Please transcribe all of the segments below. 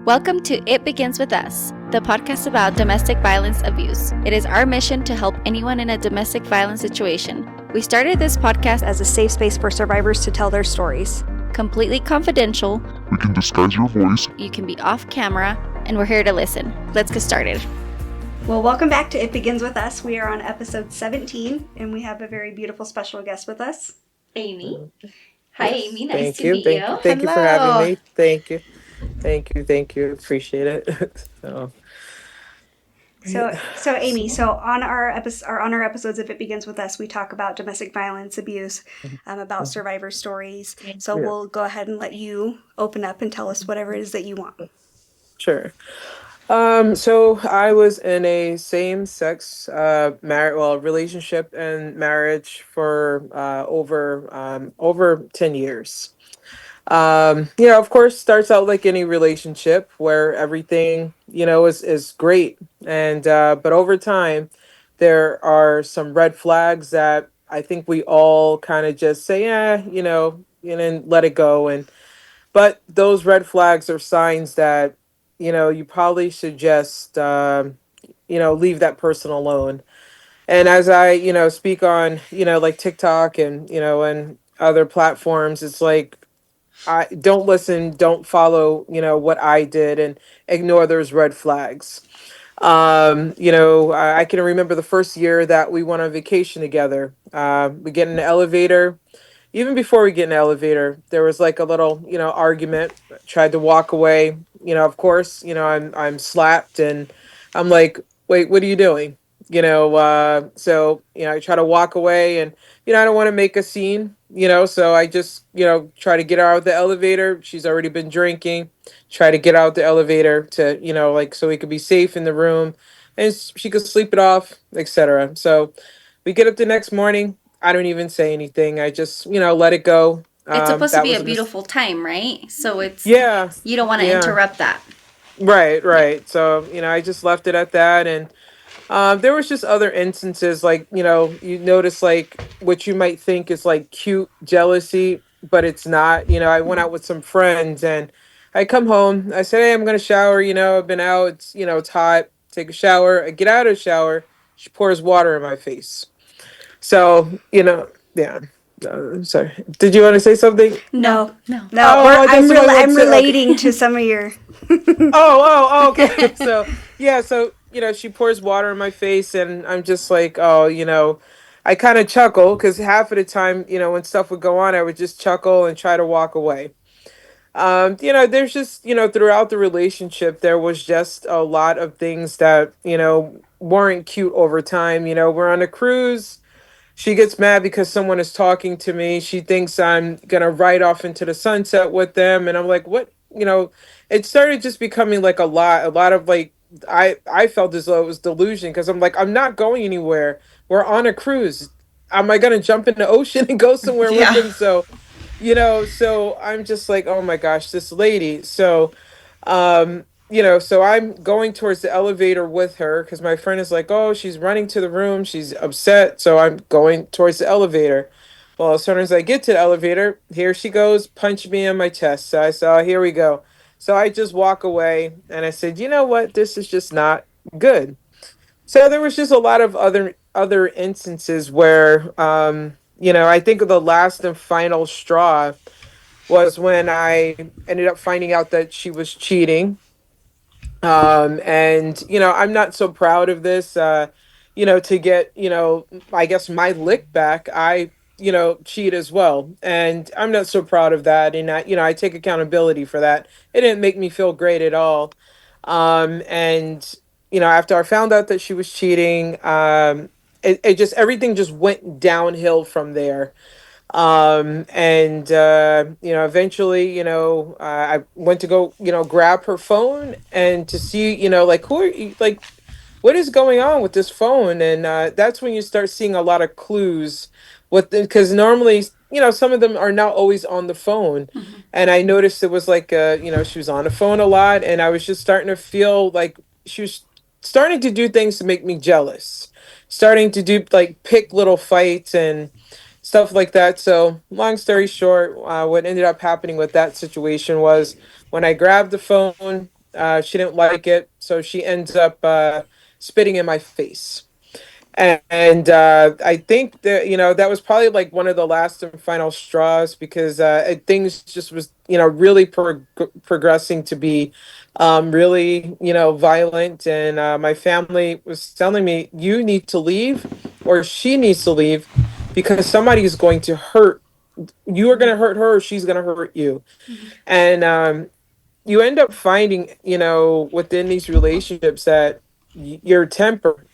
Welcome to It Begins With Us, the podcast about domestic violence abuse. It is our mission to help anyone in a domestic violence situation. We started this podcast as a safe space for survivors to tell their stories. Completely confidential. We can disguise your voice. You can be off camera, and we're here to listen. Let's get started. Well, welcome back to It Begins With Us. We are on episode 17, and we have a very beautiful special guest with us. Amy. Hi, Amy. Nice Thank to you. meet Thank you. you. Thank you for having me. Thank you. Thank you. Appreciate it. So Amy, on our episodes of It Begins With Us, we talk about domestic violence, abuse, about survivor stories. So we'll go ahead and let you open up and tell us whatever it is that you want. Sure. So I was in a same-sex relationship and marriage for over 10 years. Of course, starts out like any relationship where everything, is great. And but over time, there are some red flags that I think we all kind of just say, and then let it go. But those red flags are signs that, you probably should just, leave that person alone. And as I, speak on, like TikTok and other platforms, it's like, I don't listen, don't follow, what I did and ignore those red flags. I can remember the first year that we went on vacation together. We get in the elevator. Even before we get in the elevator, there was like a little, argument. Tried to walk away. Of course, I'm slapped and I'm like, wait, what are you doing? I try to walk away and, I don't want to make a scene, so I just, try to get her out of the elevator. She's already been drinking. Try to get out the elevator to, so we could be safe in the room and she could sleep it off, etc. So we get up the next morning. I don't even say anything. I just, let it go. It's supposed to be a beautiful time, right? So it's, yeah, you don't want to interrupt that. Right. Yeah. So, I just left it at that. And there was just other instances like, you notice like what you might think is like cute jealousy, but it's not. I went out with some friends and I come home. I said, hey, I'm going to shower. I've been out. It's hot. Take a shower. I get out of the shower. She pours water in my face. So, yeah. Sorry. Did you want to say something? No. Oh, I'm relating to some of your. Okay. So she pours water in my face, and I'm just like, I kind of chuckle because half of the time, when stuff would go on, I would just chuckle and try to walk away. There's just, throughout the relationship, there was just a lot of things that, weren't cute over time. We're on a cruise. She gets mad because someone is talking to me. She thinks I'm gonna ride off into the sunset with them, and I'm like, what? It started just becoming like a lot of like I felt as though it was delusion because I'm like, I'm not going anywhere. We're on a cruise. Am I gonna jump in the ocean and go somewhere with them? So I'm just like, oh my gosh, this lady. So I'm going towards the elevator with her because my friend is like, oh, she's running to the room. She's upset. So I'm going towards the elevator. Well, as soon as I get to the elevator, here she goes, punch me in my chest. So I saw, here we go. So I just walk away and I said, you know what? This is just not good. So there was just a lot of other instances where, I think the last and final straw was when I ended up finding out that she was cheating. And I'm not so proud of this. To get I guess my lick back, I cheat as well, and I'm not so proud of that. And I take accountability for that. It didn't make me feel great at all. And after I found out that she was cheating, it just everything just went downhill from there. And eventually, I went to go, grab her phone and to see, like, who are you, like, what is going on with this phone? And that's when you start seeing a lot of clues with because normally, some of them are not always on the phone. And I noticed it was like, she was on the phone a lot, and I was just starting to feel like she was starting to do things to make me jealous, starting to do like pick little fights and stuff like that. So, long story short, what ended up happening with that situation was when I grabbed the phone, She didn't like it, so she ends up spitting in my face. And I think that that was probably like one of the last and final straws, because things just was really progressing to be really violent, and my family was telling me, you need to leave, or she needs to leave, because somebody is going to hurt you, are going to hurt her, or she's going to hurt you. And you end up finding, within these relationships, that your temper,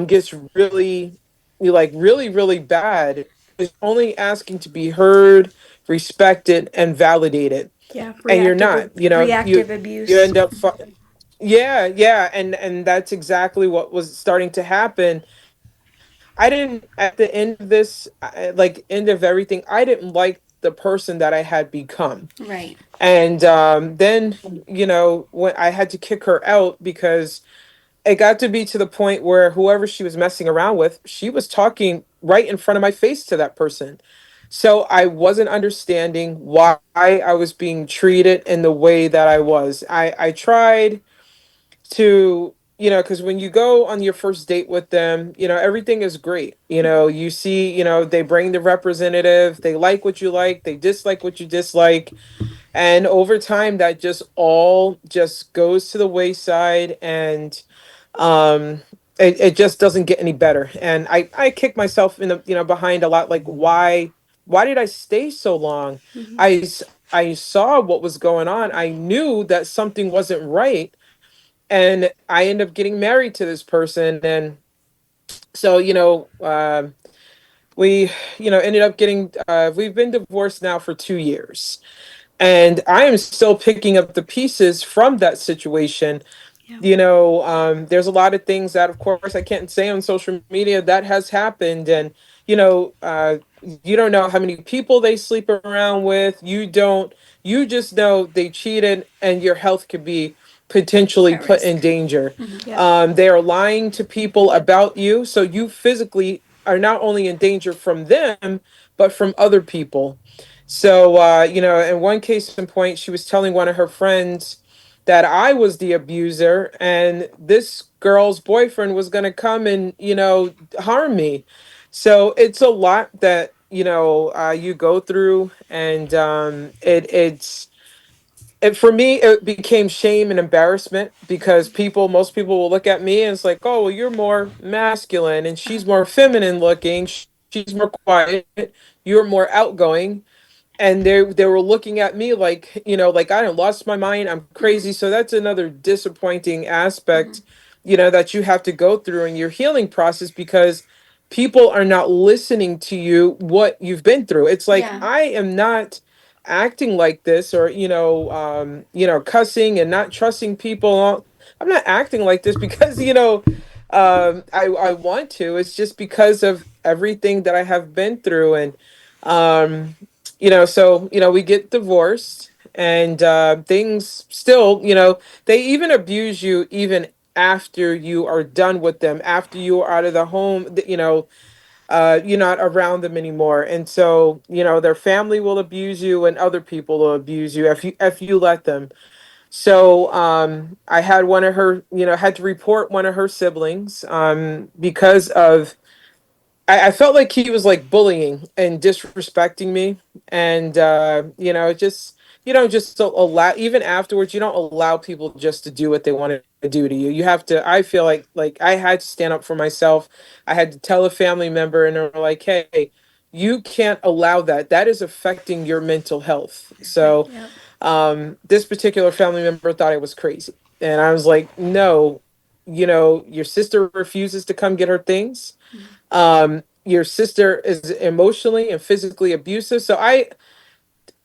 gets really, really, really bad. It's only asking to be heard, respected, and validated, Yeah, and you're not. reactive You abuse. end up, yeah, yeah, and that's exactly what was starting to happen. I didn't, at the end of this, end of everything, I didn't like the person that I had become. Right. And then, when I had to kick her out, because it got to be to the point where whoever she was messing around with, she was talking right in front of my face to that person. So I wasn't understanding why I was being treated in the way that I was. I tried to, because when you go on your first date with them, everything is great. You see, they bring the representative, they like what you like, they dislike what you dislike, and over time that just all just goes to the wayside, and um it just doesn't get any better. And I kick myself in the behind a lot, like, why did I stay so long? Mm-hmm. I saw what was going on, I knew that something wasn't right, and I end up getting married to this person. And so we ended up getting we've been divorced now for 2 years, and I am still picking up the pieces from that situation. Yeah. There's a lot of things that, of course, I can't say on social media that has happened. And you know you don't know how many people they sleep around with. You just know they cheated, and your health could be potentially At put in risk. danger. Mm-hmm. Yep. They are lying to people about you, so you physically are not only in danger from them, but from other people. So in one case in point, she was telling one of her friends that I was the abuser, and this girl's boyfriend was going to come and harm me. So it's a lot that you go through. And for me, it became shame and embarrassment, because most people will look at me and it's like, oh, well, you're more masculine and she's more feminine looking, she's more quiet, you're more outgoing. And they were looking at me like, like I done lost my mind, I'm crazy. So that's another disappointing aspect, that you have to go through in your healing process, because people are not listening to you, what you've been through. It's like, Yeah. I am not acting like this, or cussing and not trusting people. I'm not acting like this because I want to. It's just because of everything that I have been through. And um so we get divorced, and things still, they even abuse you even after you are done with them, after you are out of the home, you're not around them anymore. And so their family will abuse you, and other people will abuse you if you let them. So I had one of her, had to report one of her siblings, because of, I felt like he was like bullying and disrespecting me. And just, you don't just allow, even afterwards, you don't allow people just to do what they want to do to you. You have to, I feel like I had to stand up for myself. I had to tell a family member, and they're like, hey, you can't allow that, that is affecting your mental health. Right. So Yep. this particular family member thought I was crazy, and I was like, no, your sister refuses to come get her things. Your sister is emotionally and physically abusive. So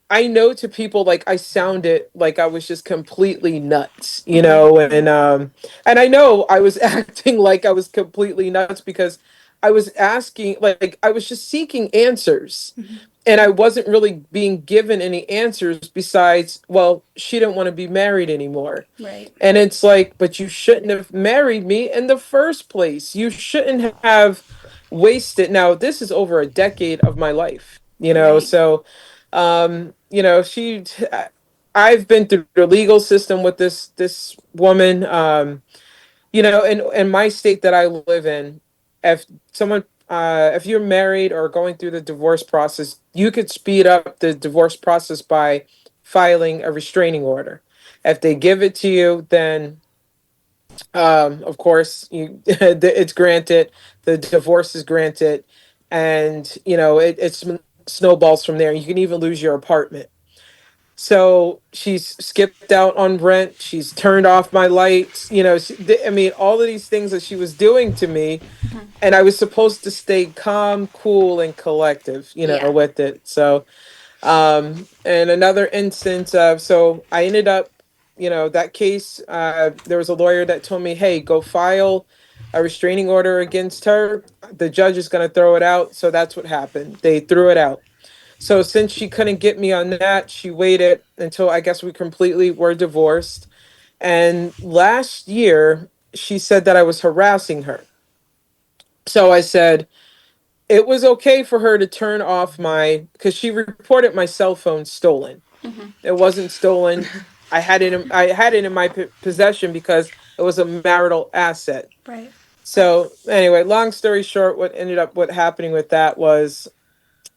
I know, to people, like, I sounded like I was just completely nuts, Mm-hmm. and I know I was acting like I was completely nuts, because I was asking, like I was just seeking answers, Mm-hmm. and I wasn't really being given any answers besides, well, she didn't want to be married anymore. Right. And it's like, but you shouldn't have married me in the first place. You shouldn't have wasted. Now, this is over a decade of my life, Right. so she I've been through the legal system with this woman. In my state that I live in, if someone if you're married or going through the divorce process, you could speed up the divorce process by filing a restraining order. If they give it to you, then of course it's granted, the divorce is granted, and it snowballs from there. You can even lose your apartment. So she's skipped out on rent. She's turned off my lights. I mean, all of these things that she was doing to me, Mhm. and I was supposed to stay calm, cool, and collective, Yeah. with it. So, and another instance of, so I ended up, that case. There was a lawyer that told me, "Hey, go file a restraining order against her. The judge is going to throw it out." So that's what happened. They threw it out. So since she couldn't get me on that, she waited until I guess we completely were divorced. And last year, she said that I was harassing her. So I said it was okay for her to turn off because she reported my cell phone stolen. Hmm. It wasn't stolen. I had it in my possession because it was a marital asset. Right. So anyway, long story short, what happening with that was,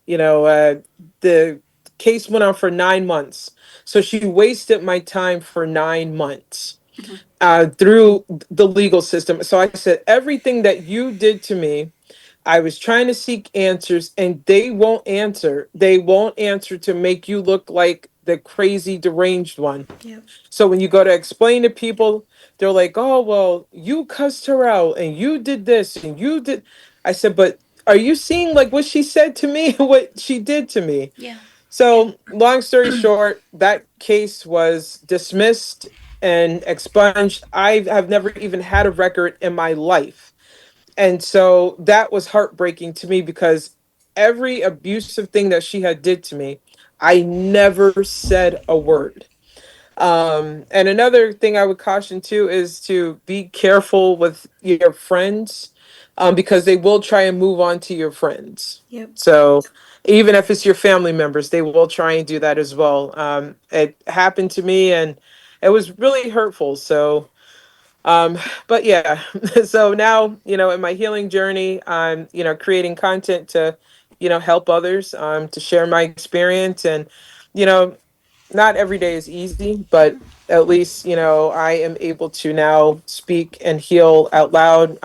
the case went on for 9 months. So she wasted my time for 9 months Hmm. through the legal system. So I said, everything that you did to me, I was trying to seek answers, and they won't answer. They won't answer to make you look like the crazy, deranged one. Yep. So when you go to explain to people, they're like, "Oh, well, you cussed her out and you did this and you did." I said, "But are you seeing like what she said to me, what she did to me?" Yeah. So, long story short, that case was dismissed and expunged. I have never even had a record in my life. And so that was heartbreaking to me because every abusive thing that she had did to me, I never said a word. And another thing I would caution too is to be careful with your friends, because they will try and move on to your friends. Yep. So even if it's your family members, they will try and do that as well. It happened to me, and it was really hurtful. So, um, but yeah, so now, in my healing journey, I'm, creating content to, help others, to share my experience. And, you know, not every day is easy, but at least, I am able to now speak and heal out loud.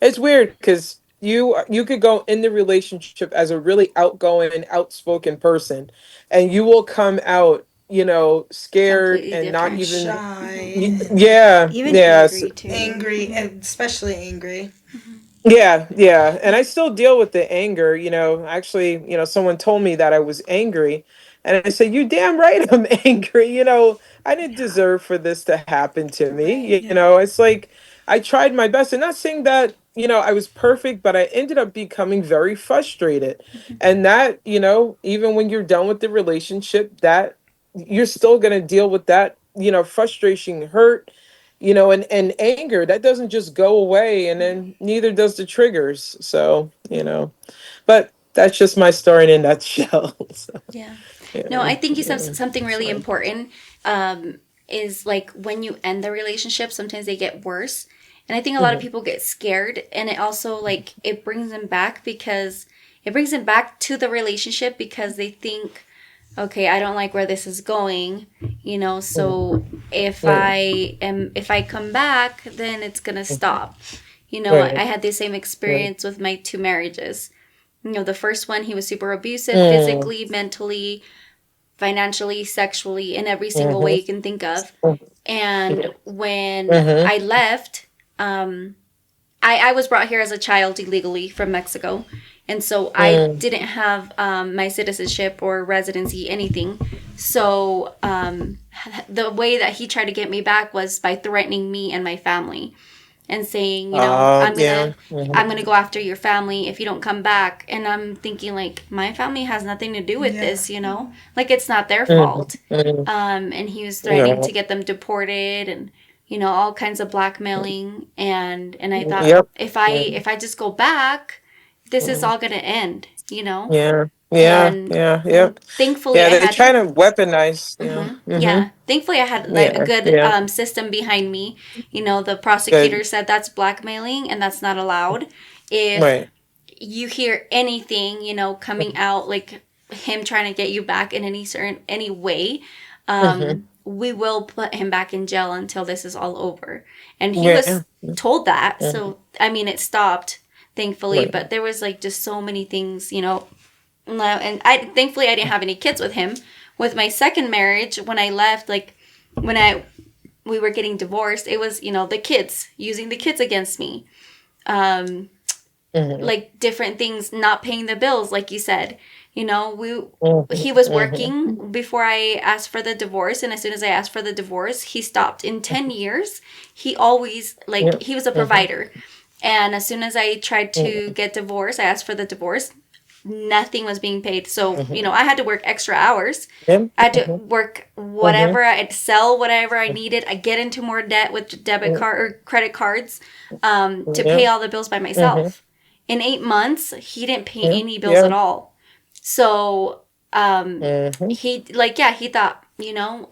It's weird because you could go in the relationship as a really outgoing and outspoken person, and you will come out, scared Completely and not different. even. Shy, Yeah, Even yes. angry too. angry, Mhm. and especially angry. Yeah, yeah. And I still deal with the anger. Actually, someone told me that I was angry. And I said, "You damn right I'm angry. I didn't Yeah. deserve for this to happen to Right. me. Yeah. It's like I tried my best. And not saying that, I was perfect, but I ended up becoming very frustrated. Hmm. And that, even when you're done with the relationship, that you're still gonna deal with that, frustration, hurt, and anger that doesn't just go away, and then neither does the triggers. So, but that's just my story in a nutshell. So, Yeah. No, yeah, I think you said yeah, something it's really fine. important. Is like when you end the relationship, sometimes they get worse. And I think a lot of Mhm. people get scared. And it also, like, it brings them back because it brings them back to the relationship because they think, okay, I don't like where this is going, so Right, if I come back, then it's gonna stop. I right. had the same Right. experience with my two marriages. The first one, he was super abusive Mm, physically, mentally, financially, sexually, in every single way mhm, you can think of. mm, And yeah, when mhm, I left, I was brought here as a child illegally from Mexico. And so I mm. didn't have my citizenship or residency, anything. So the way that he tried to get me back was by threatening me and my family and saying, Yeah. I'm Mhm, gonna go after your family if you don't come back. And I'm thinking, like, my family has nothing to do with Yeah. this. Like, it's not their mhm, fault. mhm. And he was threatening Yeah. to get them deported and all kinds of blackmailing. And I thought, Yep. if I Mhm, if I just go back, this is all gonna end. you know? Yeah. Yeah. And Yeah. Yeah. thankfully Yeah. I They had kind of weaponize. Yeah. yeah, thankfully I had like a Yeah. good Yeah. system behind me. The Good. prosecutor said that's blackmailing and that's not allowed. If Right. you hear anything, coming out like him trying to get you back in any way, Mm-hmm. we will put him back in jail until this is all over. And he Yeah. was told that, Mhm. so I mean it stopped, thankfully. Right. But there was like just so many things, no, and I thankfully I didn't have any kids with him. With my second marriage, when I left, like when I we were getting divorced, it was the kids using the kids against me. Um, Mm-hmm. like different things, not paying the bills, like you said. We Mm-hmm. he was Mm-hmm. working before I asked for the divorce, and as soon as I asked for the divorce, he stopped. In 10 years, he always Yeah. he was a Mm-hmm. provider, and as soon as I tried to get divorced, I asked for the divorce, nothing was being paid. So, Mm-hmm. I had to work extra hours. Yeah. I had to Mm-hmm. work Mm-hmm. whatever, I'd sell whatever I needed. I get into more debt with debit Mm-hmm. card or credit cards, to Yeah. pay all the bills by Mm-hmm. myself. In 8 months, he didn't pay Yeah. any bills Yeah. at all. So, Mm-hmm. he he thought,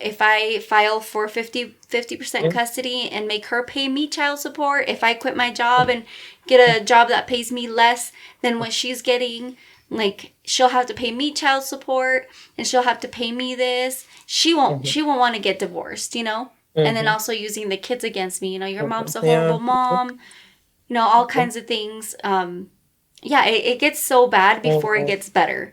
if I file for 50% Yeah. custody and make her pay me child support, if I quit my job and get a job that pays me less than what she's getting, like she'll have to pay me child support and she'll have to pay me this. She won't Mm-hmm. she won't want to get divorced. And then Mm-hmm. also using the kids against me, your mom's a Yeah. horrible mom, all Mm-hmm. kinds of things. Yeah, it gets so bad before it Mm-hmm. gets better.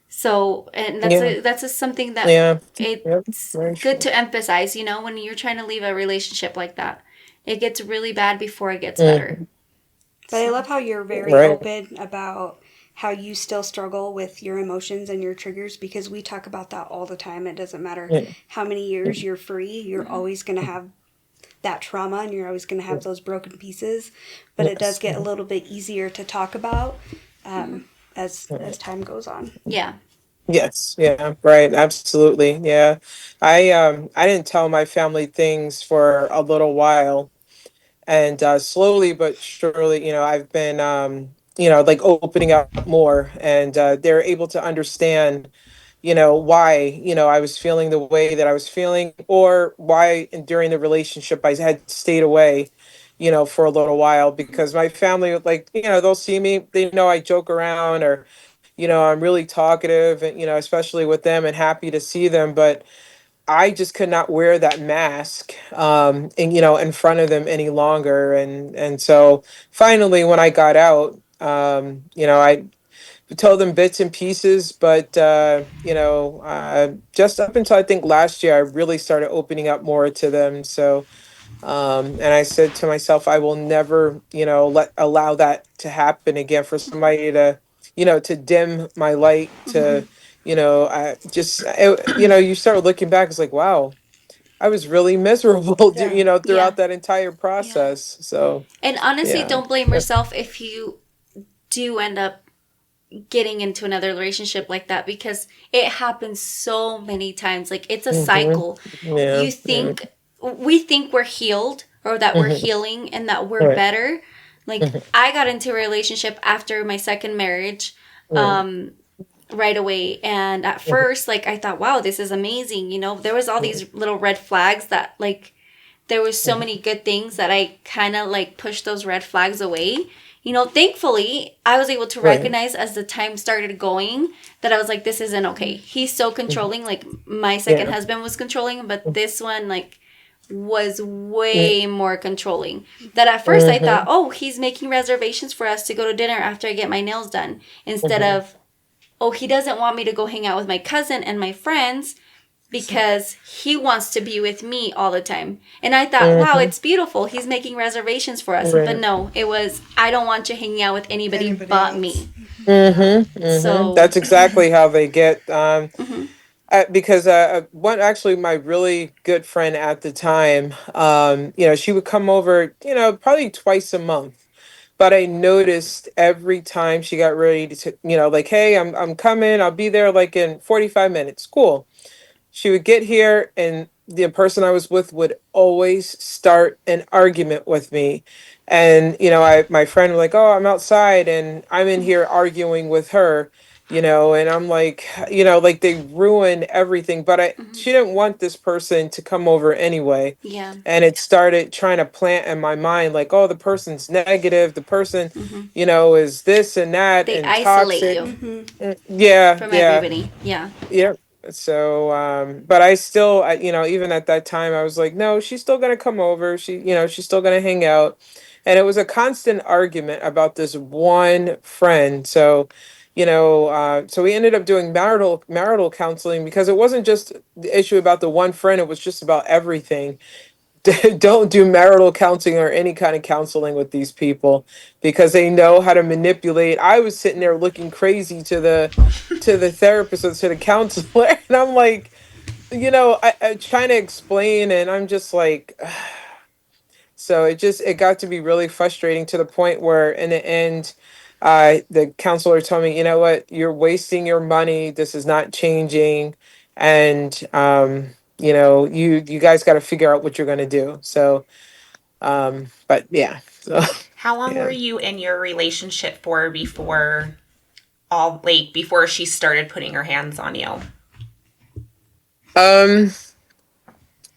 So, and Yeah. that's just something that Yeah. Yep. it's Very good true. to emphasize, when you're trying to leave a relationship like that. It gets really bad before it gets better. Mm-hmm. But I So, love how you're very Right. open about how you still struggle with your emotions and your triggers, because we talk about that all the time. It doesn't matter Yeah. how many years you're free, you're always going to have that trauma and you're always going to have those broken pieces. But it does Yes. get a little bit easier to talk about as Mhm. time goes on. yeah. Yes, yeah, right, absolutely. Yeah. I didn't tell my family things for a little while, and slowly but surely, I've been like opening up more, and they're able to understand, why, I was feeling the way that I was feeling, or why during the relationship I had stayed away, for a little while, because my family, like, they'll see me, they know I joke around, or I'm really talkative, and especially with them, and happy to see them, but I just could not wear that mask, and in front of them any longer, and so finally when I got out, I told them bits and pieces, but just up until I think last year I really started opening up more to them. So and I said to myself, I will never, allow that to happen again, for somebody to, to dim my light, to, I just, you start looking back, it's like, wow, I was really miserable, Yeah. Yeah. throughout that entire Yeah. process. So, And honestly, yeah. don't blame yourself if you do end up getting into another relationship like that, because it happens so many times. Like it's a Hmm. cycle. Yeah. You Yeah. think We think we're healed or that we're Hmm. healing and that we're Right. better. Like Hmm. I got into a relationship after my second marriage, Right. um right away, and at Hmm. first like I thought, wow, this is amazing. There was all these little red flags that like there was so many good things that I kind of like pushed those red flags away. Thankfully, I was able to Right. recognize as the time started going that I was like, this isn't okay. He's so Hmm. controlling. Like my second Yeah. husband was controlling, but this one, like, was Mm-hmm. way more controlling. That at first I thought, Mm-hmm. oh, he's making reservations for us to go to dinner after I get my nails done. Instead Mm-hmm. of, oh, he doesn't want me to go hang out with my cousin and my friends because he wants to be with me all the time. And I thought, wow, Mm-hmm. it's beautiful. He's making reservations for us. But Right. no, it was, I don't want you hanging out with anybody Anybody but else? me. Mm-hmm. Mm-hmm. So, That's exactly how they get. mhm, Because one, actually, my really good friend at the time, she would come over, probably twice a month. But I noticed every time she got ready to, like, hey, I'm coming. I'll be there like in 45 minutes. Cool. She would get here, and the person I was with would always start an argument with me. And, my friend was like, oh, I'm outside and I'm in here arguing with her. and I'm like, like they ruin everything. But Hmm. she didn't want this person to come over anyway. Yeah. And it started trying to plant in my mind, like, oh, the person's negative. The person, Hmm. is this and that They and isolate toxic. you Yeah, from yeah. everybody. Yeah. Yep. So, but I still, even at that time, I was like, no, she's still gonna come over. She's still gonna hang out, and it was a constant argument about this one friend. So, so we ended up doing marital counseling because it wasn't just the issue about the one friend; it was just about everything. Don't do marital counseling or any kind of counseling with these people because they know how to manipulate. I was sitting there looking crazy to the therapist or to the counselor and I'm like, I trying to explain and I'm just like so it got to be really frustrating to the point where in the end the counselor told me, you know what, you're wasting your money, this is not changing, and you guys got to figure out what you're going to do. So but yeah, so How long were yeah. you in your relationship for before before she started putting her hands on you? um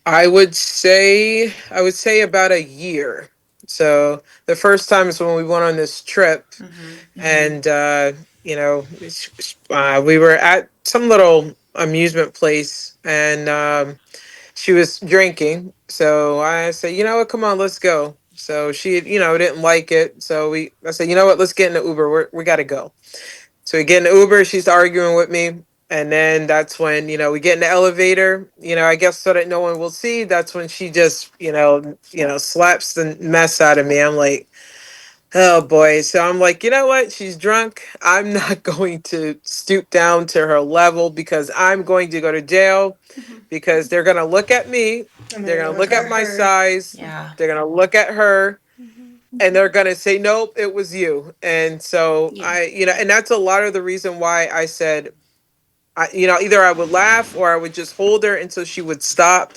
I would say about a year. So the first time is when we went on this trip, Mm-hmm. and we were at some little amusement place, and she was drinking. So I said, you know what, come on, let's go. So she, didn't like it. So I said, you know what, let's get in the Uber. We got to go. So we get in the Uber. She's arguing with me. And then that's when, we get in the elevator, I guess so that no one will see. That's when she just, slaps the mess out of me. I'm like, oh boy. So I'm like, you know what? She's drunk. I'm not going to stoop down to her level because I'm going to go to jail Hmm. because they're going to look at me. And They're they're going gonna to look look at at my her. size. Yeah. They're going to look at her Mhm. and they're going to say, nope, it was you. And so Yeah. and that's a lot of the reason why I said, either I would laugh or I would just hold her until she would stop,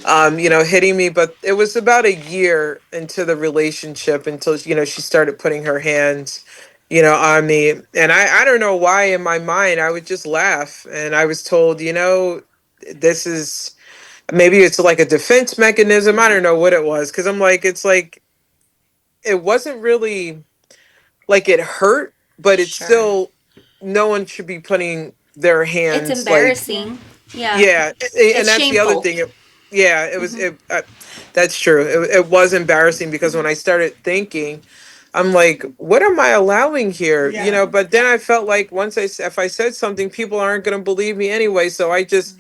hitting me. But it was about a year into the relationship until, she started putting her hands, on me. And I don't know why in my mind I would just laugh. And I was told, this is maybe it's like a defense mechanism. I Hmm. don't know what it was. Cause I'm like, it's like, it wasn't really like it hurt, but it's Sure. still, no one should be putting their It's hands like, Yeah. embarrassing. Yeah. yeah, and It's that's the other shameful. thing. Yeah, it was. Hmm. That's true. It was embarrassing because when I started thinking, I'm like, what am I allowing here? Yeah. But then I felt like if I said something, people aren't going to believe me anyway. So I just,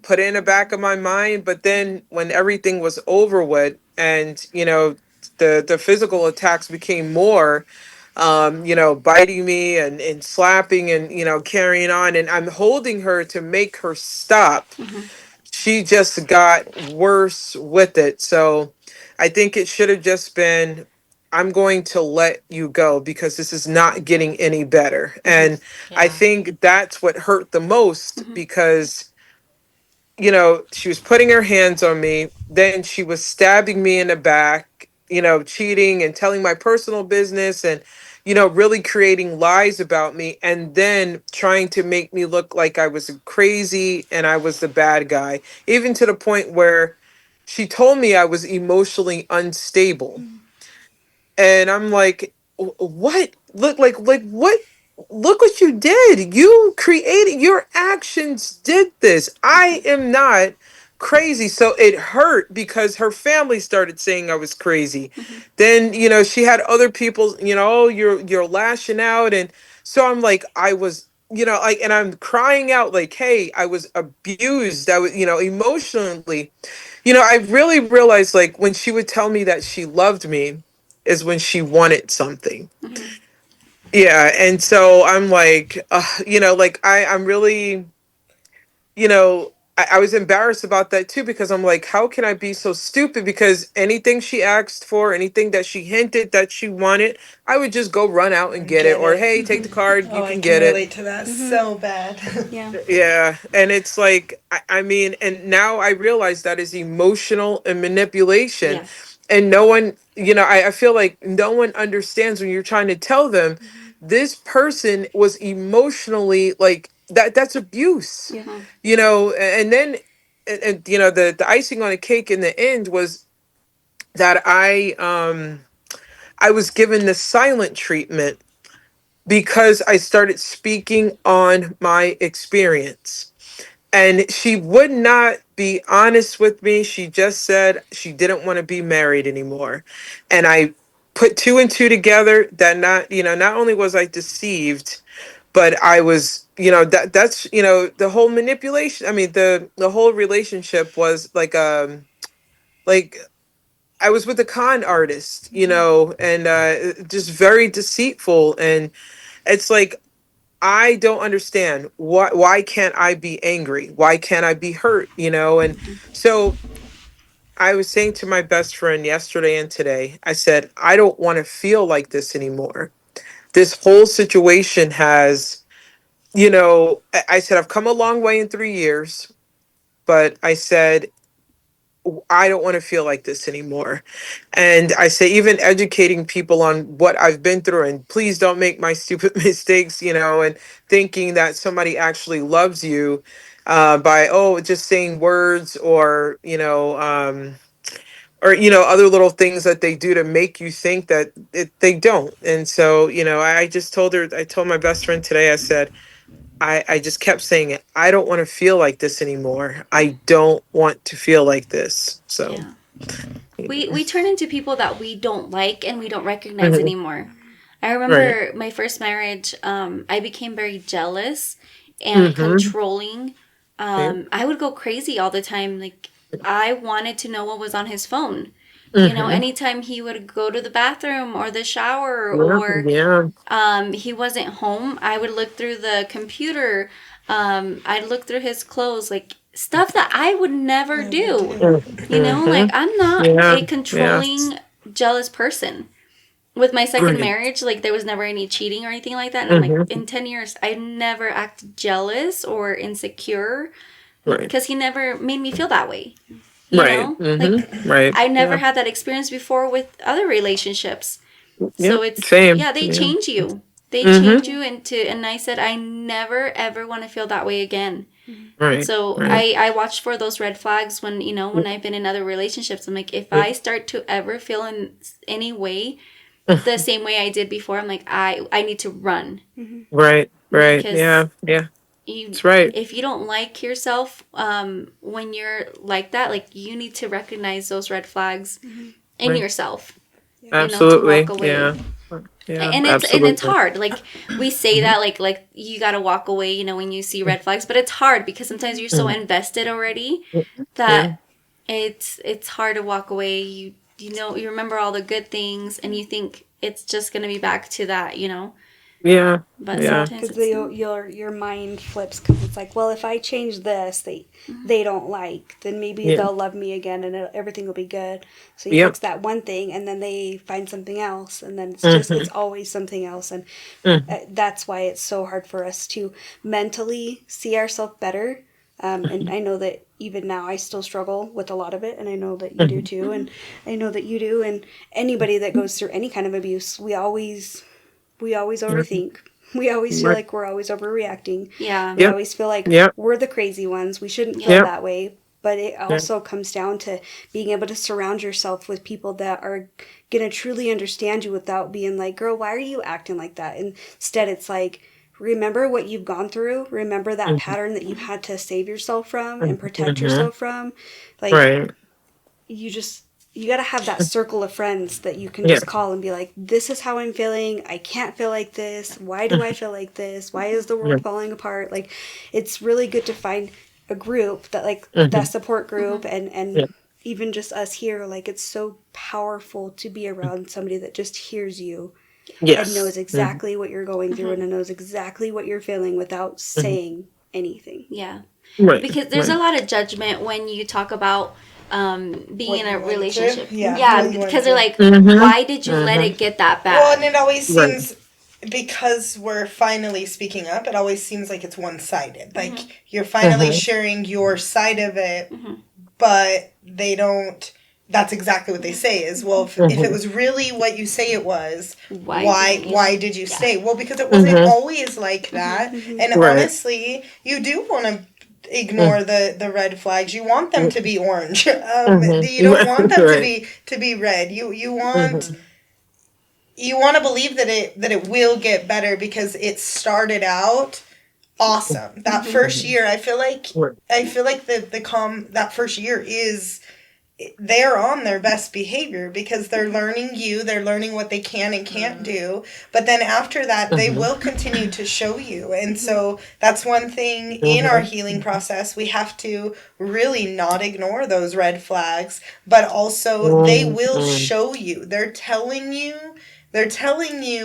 put it in the back of my mind. But then when everything was over with, and the physical attacks became more, biting me and slapping and carrying on, and I'm holding her to make her stop. Hmm. She just got worse with it. So I think it should have just been, I'm going to let you go because this is not getting any better. Hmm. And I Yeah. think that's what hurt the most Hmm. because she was putting her hands on me. Then she was stabbing me in the back, cheating and telling my personal business and, really creating lies about me. And then trying to make me look like I was crazy and I was the bad guy, even to the point where she told me I was emotionally unstable. And I'm like, What? Look, what? Look what you did. You created, your actions did this. I am not crazy." So it hurt because her family started saying I was crazy. Hmm. Then, she had other people, "Oh, you're lashing out." And so I'm like, I was, like, and I'm crying out like, "Hey, I was abused. I was, emotionally." I really realized, like, when she would tell me that she loved me is when she wanted something. Hmm. Yeah, and so I'm like, like I'm really, I was embarrassed about that too because I'm like, how can I be so stupid? Because anything she asked for, anything that she hinted that she wanted, I would just go run out and get it. Get Or, it. hey, take the card, Oh, you I can can get it. relate to that Mhm. so bad. Yeah. Yeah, and it's like, I mean, and now I realize that is emotional and manipulation, Yeah. and no one, I feel like no one understands when you're trying to tell them this person was emotionally like that's abuse, Yeah. you know. And then and you know, the icing on the cake in the end was that I was given the silent treatment because I started speaking on my experience. And she would not be honest with me. She just said she didn't want to be married anymore. And I put two and two together that not, you know, not only was I deceived, but I was, you know, that's, you know, the whole manipulation. I mean, the whole relationship was like I was with a con artist, you know, and just very deceitful. And it's like, I don't understand why can't I be angry? Why can't I be hurt? You know, and so I was saying to my best friend yesterday and today, I said, I don't want to feel like this anymore. This whole situation has, you know, I said, I've come a long way in 3 years, but I said, I don't want to feel like this anymore. And I say, even educating people on what I've been through, and please don't make my stupid mistakes, you know, and thinking that somebody actually loves you by, oh, just saying words or, you know, other little things that they do to make you think that they don't. And so, you know, I just told her, I told my best friend today, I said, I just kept saying it. I don't want to feel like this anymore. I don't want to feel like this. So. Yeah. We turn into people that we don't like and we don't recognize Mhm. anymore. I Right. remember my first marriage, I became very jealous and Mm-hmm. controlling. Yeah. I would go crazy all the time. Like, I wanted to know what was on his phone. You know, Mm-hmm. anytime he would go to the bathroom or the shower, Yeah. or Yeah. he wasn't home, I would look through the computer. I'd look through his clothes, like stuff that I would never do. You know, like, Mm-hmm. I'm not Yeah. a Yeah. controlling, jealous person. With my second Right. marriage, like, there was never any cheating or anything like that. And I'm like, Mm-hmm. in 10 years, I never acted jealous or insecure Right. because he never made me feel that way. You Right. know, like, Mm-hmm. Right. I never Yeah. had that experience before with other relationships. Yeah. So it's, Same. yeah, they Yeah. change you. They change Mm-hmm. you and I said, I never ever want to feel that way again. Right. So Right. I watched for those red flags when, you know, when I've been in other relationships. I'm like, if I start to ever feel in any way the same way I did before, I'm like, I need to run. Right. Right. Because Yeah. Yeah. you, That's right. if you don't like yourself, when you're like that, like, you need to recognize those red flags in Right. yourself, you know, to walk Absolutely. away. Yeah. Yeah. And it's Absolutely. hard. Like, we say that, like you gotta walk away, you know, when you see red flags, but it's hard because sometimes you're so invested already Yeah. that it's hard to walk away. You know, you remember all the good things and you think it's just gonna be back to that, you know. Yeah. But Yeah. sometimes Because it's your mind flips because it's like, well, if I change this, they don't like, then maybe Yeah. they'll love me again and everything will be good. So you Yep. fix that one thing and then they find something else and then Mm-hmm. it's always something else. And Mm-hmm. that's why it's so hard for us to mentally see ourselves better. And I know that even now I still struggle with a lot of it, and I know that you do too, and I know that you do, and anybody that goes through any kind of abuse, we always overthink. We always feel Right. like we're always overreacting. yeah. We Yep. always feel like Yep. we're the crazy ones. We shouldn't feel Yep. that way. But it Yeah. also comes down to being able to surround yourself with people that are going to truly understand you without being like, girl, why are you acting like that? Instead, it's like, remember what you've gone through. Remember that Mm-hmm. pattern that you had to save yourself from and protect Mm-hmm. yourself from. Like, Right. you got to have that circle of friends that you can Yeah. just call and be like, this is how I'm feeling. I can't feel like this. Why do I feel like this? Why is the Yeah. world falling apart? Like, it's really good to find a group that, like, Mm-hmm. that support group and Yeah. even just us here. Like, it's so powerful to be around somebody that just hears you and knows Yes. exactly what you're going through and knows exactly what you're feeling without saying anything. Yeah. Right. Because there's Right. a lot of judgment when you talk about being What in you a went relationship. through? Yeah, Yeah, what you went because they're like, Mhm. why did you let Mhm. it get that Well, and bad? it always Right. seems, because we're finally speaking up, it always seems like it's one sided. Like you're finally Mhm. sharing your side of it, Mhm. but that's exactly what they say is, well, if it was really what you say it was, why did you stay? Well, because it wasn't always like that. And Right. honestly, you do want to ignore the red flags. You want them to be orange. You don't want them Right. to be red. You want to believe that it will get better because it started out awesome. That first year, I feel like that first year is, they're on their best behavior because they're learning they're learning what they can and can't do. But then after that, they will continue to show you. And so that's one thing in our healing process. We have to really not ignore those red flags, but also they will show you. They're telling you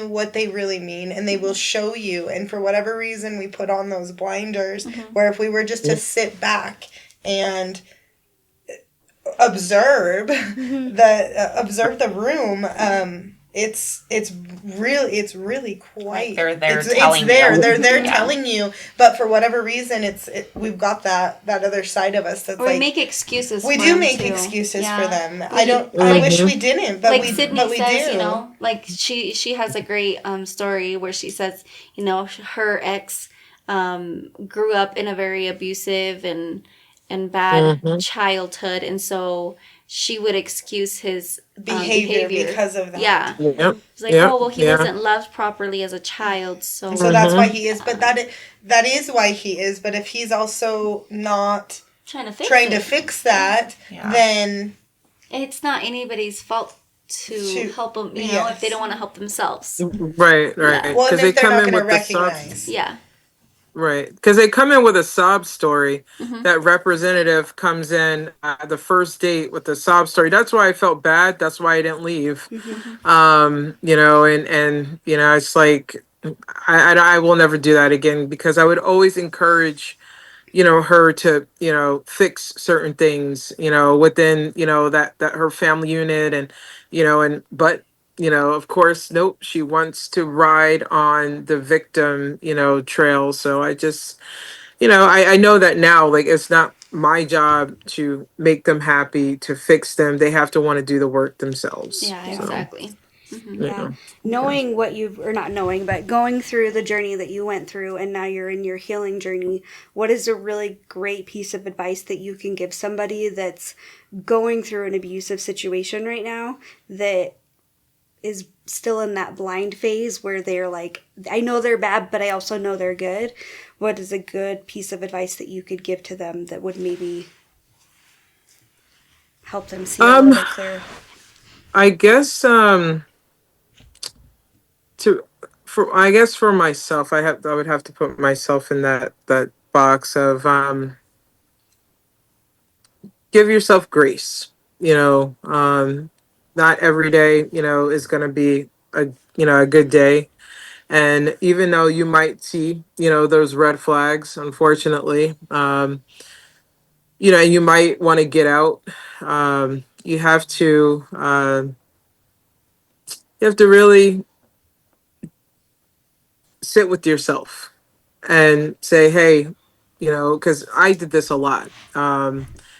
what they really mean, and they will show you. And for whatever reason, we put on those blinders where if we were just to sit back and observe the room, it's really quite, Like they're there it's telling there you. they're there Yeah. telling you, but for whatever reason we've got that other side of us that's Or we like, make excuses. we for do them make too. excuses Yeah. for them. We- I like- wish we didn't, but like we Sydney says, do. you know, like she has a great story where she says, you know, her ex grew up in a very abusive and bad childhood, and so she would excuse his Behavior because of that. Yeah, Yep. it's like, Yep. oh well, he Yeah. wasn't loved properly as a child, so So that's why he is, but that is why he is. But if he's also not trying to fix trying it. to fix that, Yeah. then It's not anybody's fault to help them, you know, yes. if they don't want to help themselves. Right. Yeah. well, and Because they if they're come not in going to with the sob. recognize, Yeah. Right, because they come in with a sob story. Mm-hmm. That representative comes in the first date with the sob story. That's why I felt bad. That's why I didn't leave. You know, and you know, it's like I will never do that again because I would always encourage, you know, her to, you know, fix certain things, you know, within, you know, that her family unit, and you know, and but you know, of course, nope, she wants to ride on the victim, you know, trail. So I just, you know, I know that now, like, it's not my job to make them happy, to fix them. They have to want to do the work themselves. Yeah, Yeah. exactly. You Yeah. know. Knowing what you've, or not knowing, but going through the journey that you went through and now you're in your healing journey, what is a really great piece of advice that you can give somebody that's going through an abusive situation right now that is still in that blind phase where they're like, I know they're bad, but I also know they're good? What is a good piece of advice that you could give to them that would maybe help them see a little bit clearer? I guess to for I guess for myself, I would have to put myself in that box of give yourself grace. You know, not every day, you know, is going to be a, you know, a good day. And even though you might see, you know, those red flags, unfortunately, you know, you might want to get out. You have to really sit with yourself and say, hey, you know, because I did this a lot.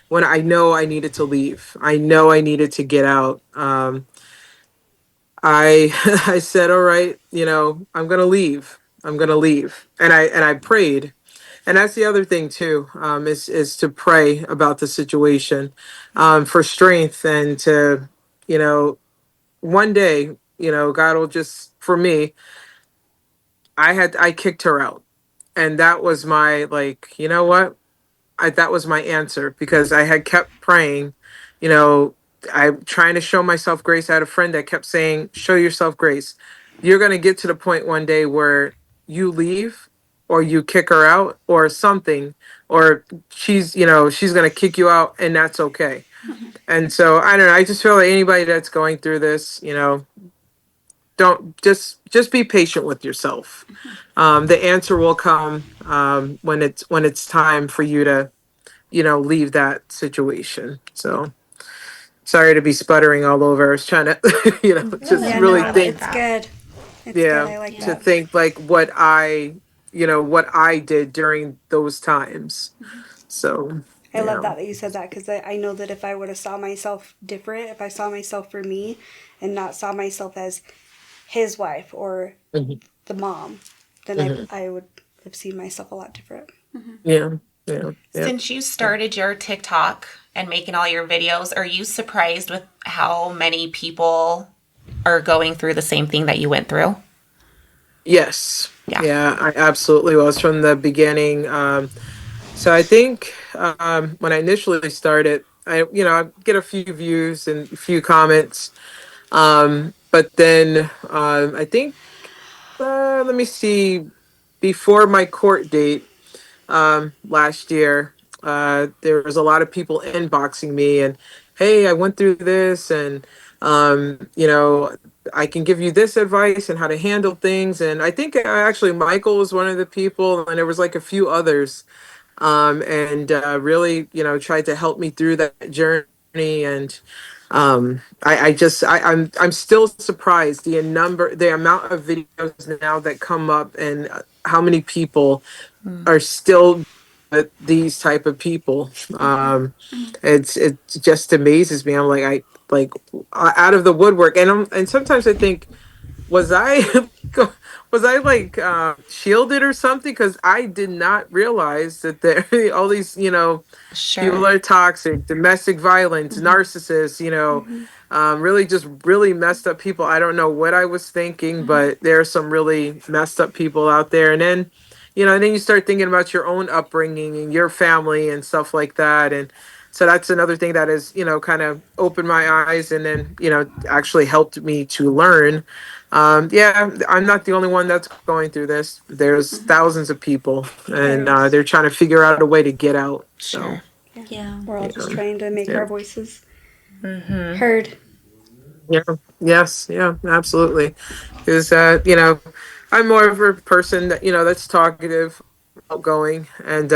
When I know I needed to leave, I know I needed to get out. I I said, all right, you know, I'm gonna leave. I'm gonna leave, and I prayed, and that's the other thing too, is to pray about the situation, for strength, and to, you know, one day, you know, God will just, for me, I kicked her out, and that was my, like, you know what, that was my answer because I had kept praying, you know, I'm trying to show myself grace. I had a friend that kept saying, show yourself grace. You're going to get to the point one day where you leave or you kick her out or something, or she's, you know, she's going to kick you out, and that's okay. And so I don't know. I just feel like anybody that's going through this, you know, don't just be patient with yourself. The answer will come when it's time for you to, you know, leave that situation. So sorry to be sputtering all over. I was trying to, you know, just Yeah, really no, I like think, it's that. good. It's good. yeah, I like to that. think like what I did during those times. So I love that you said that, because I know that if I would have saw myself different, if I saw myself for me and not saw myself as his wife or the mom, then I would have seen myself a lot different. Yeah. Yeah. Yeah. Since you started your TikTok and making all your videos, are you surprised with how many people are going through the same thing that you went through? Yes. Yeah. Yeah, I absolutely was from the beginning. So I think when I initially started, I get a few views and a few comments. But then I think, let me see, before my court date last year, there was a lot of people inboxing me and, hey, I went through this and, I can give you this advice and how to handle things. And I think actually Michael was one of the people, and there was like a few others, and really, tried to help me through that journey. And I'm still surprised the amount of videos now that come up, and how many people are still with these type of people. It just amazes me. I'm like, out of the woodwork, and sometimes I think, was I was I like shielded or something? Because I did not realize that there all these people Sure. are toxic, domestic violence, narcissists. Really just really messed up people. I don't know what I was thinking, but there are some really messed up people out there. And then, and then you start thinking about your own upbringing and your family and stuff like that. And so that's another thing that has, kind of opened my eyes, and then, actually helped me to learn. Yeah, I'm not the only one that's going through this. There's thousands of people, and There they're trying to figure out a way to get out. So, Sure. Yeah. We're all just trying to make Yeah. our voices heard. yeah, yes, yeah, absolutely. Because, I'm more of a person that, that's talkative, outgoing, and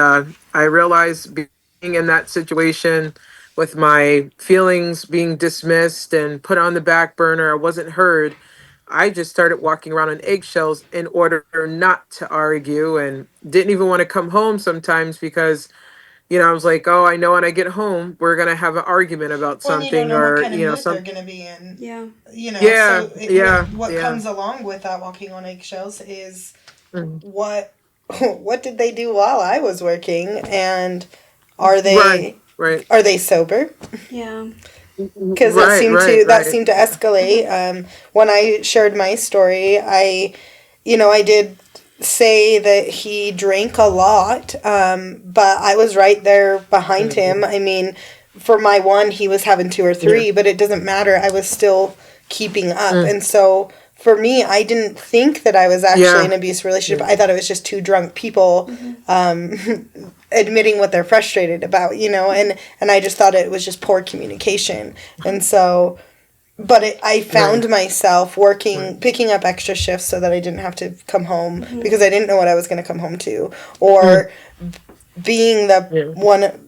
I realize being in that situation with my feelings being dismissed and put on the back burner, I wasn't heard. I just started walking around on eggshells in order not to argue, and didn't even want to come home sometimes because, I was like, oh, I know when I get home, we're going to have an argument about When you don't something, know what or, kind of mood they're some, going to be in. Yeah. yeah, So yeah, what yeah. comes along with that walking on eggshells is Mhm. what did they do while I was working, and are Right, they right, are they sober? Yeah. Because right, right, that right. seemed to escalate. When I shared my story, I did say that he drank a lot, but I was right there behind him. I mean, for my one, he was having two or three, but it doesn't matter. I was still keeping up, and so for me, I didn't think that I was actually in an abusive relationship. I thought it was just two drunk people admitting what they're frustrated about, and I just thought it was just poor communication. And so, but I found myself picking up extra shifts so that I didn't have to come home because I didn't know what I was going to come home to, or being the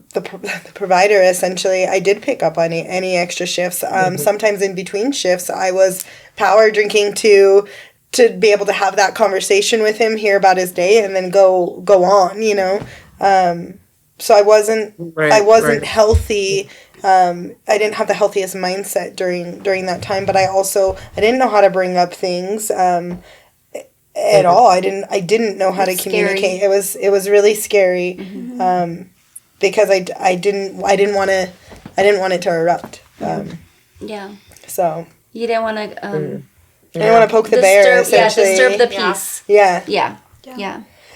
provider. Essentially, I did pick up on any extra shifts. Sometimes in between shifts, I was power drinking to be able to have that conversation with him, hear about his day, and then go on. So I wasn't healthy. I didn't have the healthiest mindset during that time, but I didn't know how to bring up things at all. I didn't know how to communicate. It was really scary because I didn't want it to erupt. Yeah. So You didn't want to I didn't want to poke the bear. Essentially, disturb the peace. Yeah. Yeah.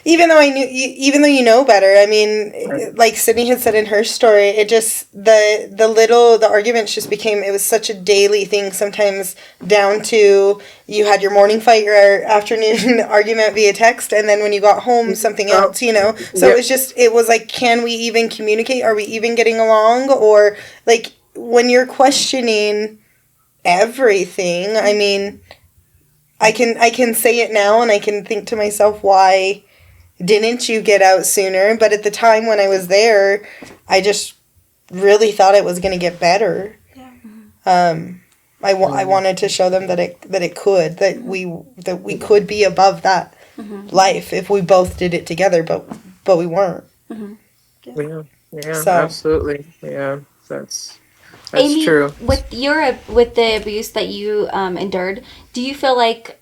Even though you know better. I mean, like Sydney had said in her story, it just the arguments just became, it was such a daily thing. Sometimes down to you had your morning fight, your afternoon argument via text, and then when you got home, something else. So it was like, can we even communicate? Are we even getting along? Or like when you're questioning everything, I mean, I can say it now and I can think to myself, why didn't you get out sooner? But at the time when I was there, I just really thought it was going to get better. Yeah. I wanted to show them that we could be above that life if we both did it together, but we weren't. Yeah. Yeah, So absolutely. Yeah, that's Amy, true. with the abuse that you endured, do you feel like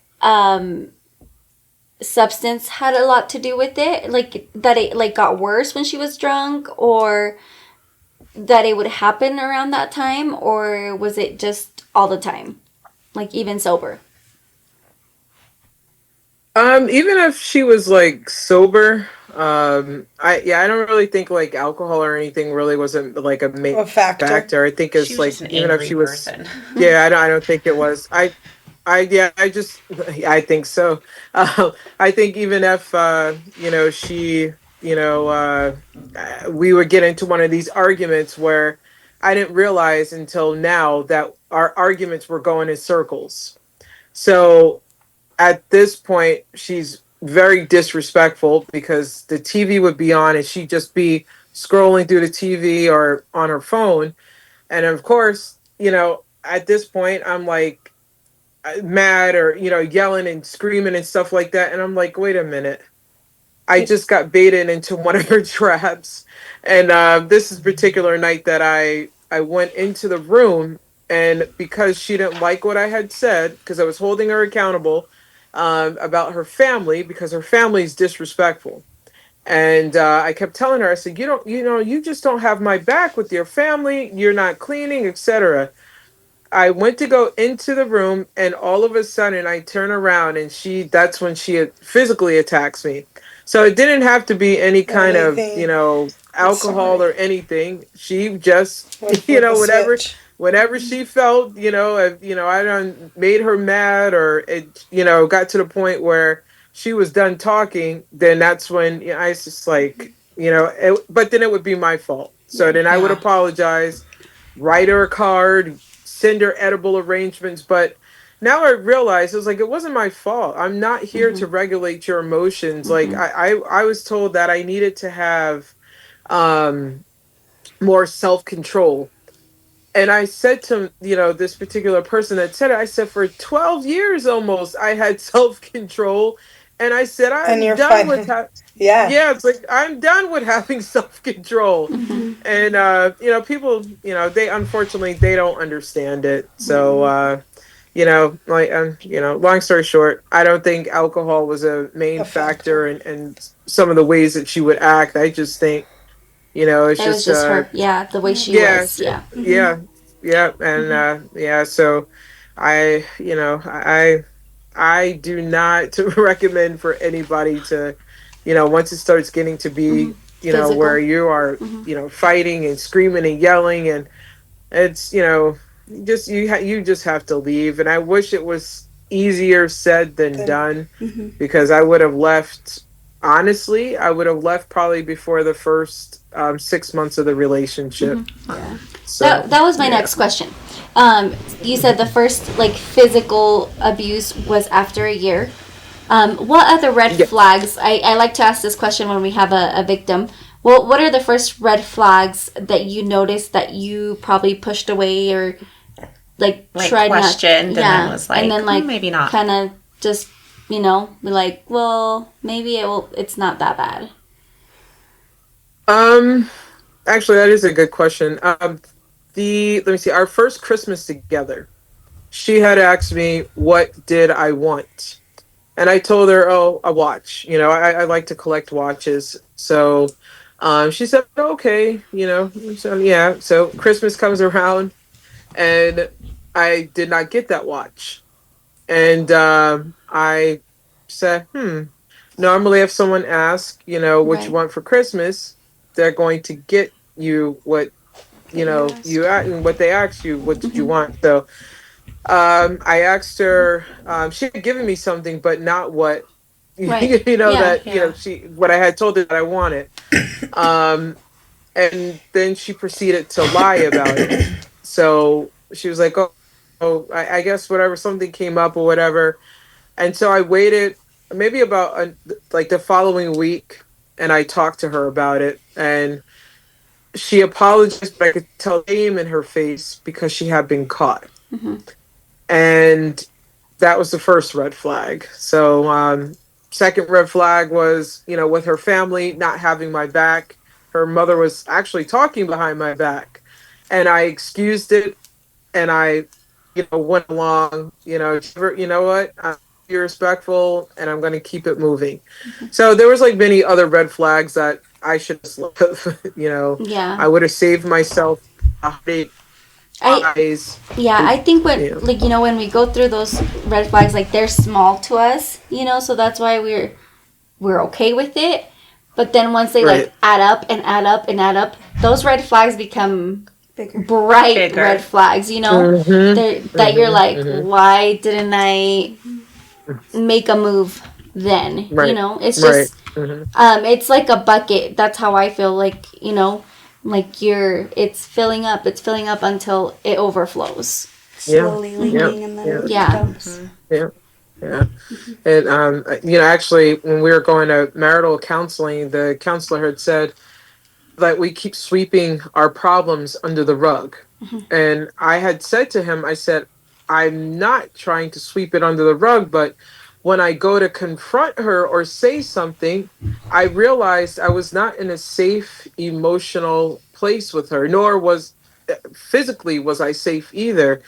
substance had a lot to do with it? Like that it like got worse when she was drunk, or that it would happen around that time, or was it just all the time, like even sober? Even if she was like sober, I don't really think like alcohol or anything really wasn't like a main a factor. factor. I think She it's was just like an even if angry she was, person. yeah, I don't think it was. I just I think so. I think even if she we would get into one of these arguments where I didn't realize until now that our arguments were going in circles. So at this point, she's very disrespectful because the TV would be on and she'd just be scrolling through the TV or on her phone. And of course, at this point, I'm like mad or, yelling and screaming and stuff like that. And I'm like, wait a minute. I just got baited into one of her traps. And this is particular night that I went into the room, and because she didn't like what I had said, because I was holding her accountable about her family, because her family is disrespectful. And I kept telling her, I said, you just don't have my back with your family. You're not cleaning, etc. I went to go into the room, and all of a sudden I turn around and that's when she physically attacks me. So it didn't have to be any kind of, Anything. alcohol Sorry. or anything. She just, Would flip a whatever, switch. whenever she felt, if, I done made her mad or it, got to the point where she was done talking, then that's when I was just like, but then it would be my fault. So then I would Yeah. apologize, write her a card, send her edible arrangements. But now I realize it was like it wasn't my fault. I'm not here to regulate your emotions. Like I was told that I needed to have um more self-control. And I said to, this particular person that said it, I said, for 12 years almost, I had self-control. And I said, And I'm you're done with fine. that. Yeah. Yeah, it's like I'm done with having self-control. And people, they unfortunately they don't understand it. So like long story short, I don't think alcohol was a main A factor. factor in some of the ways that she would act. I just think, it's It was just just her, yeah, the way she yeah, was, yeah. yeah, yeah, and yeah. So I, I do not recommend for anybody to, once it starts getting to be, where Physical. you are, fighting and screaming and yelling, and it's, just you just have to leave. And I wish it was easier said than Then done, because I would have left. Honestly, I would have left probably before the first 6 months of the relationship. Yeah. So That was my yeah. next question. You said the first like physical abuse was after a year. What other red Yeah. flags? I like to ask this question when we have a victim. Well, what are the first red flags that you noticed that you probably pushed away or Like tried questioned not? and Yeah, then was like, and then maybe not. kind of just be like, well, maybe it's not that bad. Um. Actually, that is a good question. Let me see. Our first Christmas together, she had asked me what did I want, and I told her, "Oh, a watch. I like to collect watches." So, she said, "Okay." So yeah. So Christmas comes around, and I did not get that watch. And I said, normally if someone asks, what you Right. want for Christmas, they're going to get you what, That you and what they asked you, what did you Mm-hmm. want? So I asked her, she had given me something, but not what, Right. Yeah. that, Yeah. what I had told her that I wanted. Um, and then she proceeded to lie about it. So she was like, I guess whatever, something came up or whatever. And so I waited maybe about like the following week, and I talked to her about it. And she apologized, but I could tell shame in her face because she had been caught. Mm-hmm. And that was the first red flag. So, second red flag was, with her family not having my back. her mother was actually talking behind my back, and I excused it, and I, went along. You know what? I'm be respectful, and I'm going to keep it moving. So there was like many other red flags that I should have, Yeah. I would have saved myself a heartache I eyes. Yeah, I think when Yeah. like when we go through those red flags, like they're small to us, so that's why we're okay with it. But then once they Right. like add up and add up and add up, those red flags become Bigger. bright Bigger. red flags. That you're like, why didn't I make a move then? Right. It's Right. just it's like a bucket. That's how I feel. Like like it's filling up. It's filling up until it overflows. Slowly leaking, Yeah. and then Yeah. it Yeah. dumps. Yeah. Yeah. And actually, when we were going to marital counseling, the counselor had said that we keep sweeping our problems under the rug. And I had said to him, I said, I'm not trying to sweep it under the rug, but when I go to confront her or say something, I realized I was not in a safe emotional place with her, nor was physically was I safe either.